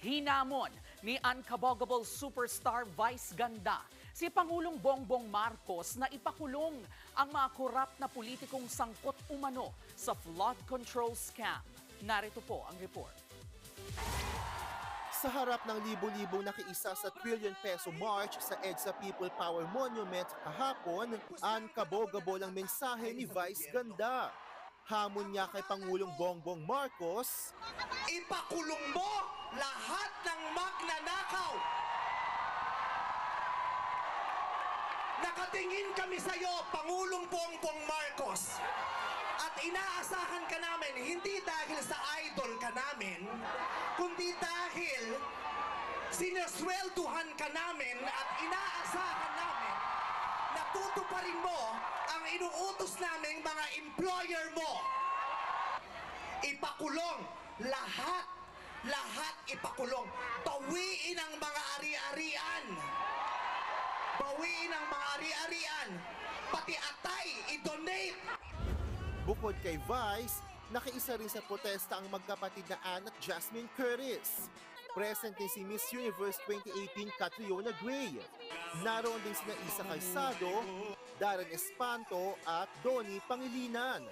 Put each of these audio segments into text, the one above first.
Hinamon ni unkabogable superstar Vice Ganda si Pangulong Bongbong Marcos na ipakulong ang mga korap na politikong sangkot umano sa flood control scam. Narito po ang report. Sa harap ng libo-libong nakiisa sa trillion peso march sa EDSA People Power Monument kahapon, unkabogable ang mensahe ni Vice Ganda. Hamon niya kay Pangulong Bongbong Marcos, ipakulong mo lahat ng magnanakaw. Nakatingin kami sa iyo, Pangulong Bongbong Marcos. At inaasahan ka namin, hindi dahil sa idol ka namin, kundi dahil sinaswelduhan ka namin at inaasahan namin na tutuparin mo ang inuutos naming mga employer mo. Ipakulong lahat ipakulong. Bawiin ang mga ari-arian. Bawiin ang mga ari-arian. Pati atay, i-donate. Bukod kay Vice, nakiisa rin sa protesta ang magkapatid na Anne at Jasmine Curtis. Present din si Miss Universe 2018 Catriona Gray. Naroon din sina Isa Calzado, Darren Espanto at Donnie Pangilinan.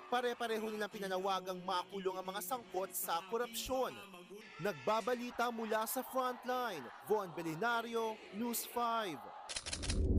Pare-pareho nilang pinanawagang makulong ang mga sangkot sa korupsyon. Nagbabalita mula sa frontline, Von Belinario, News 5.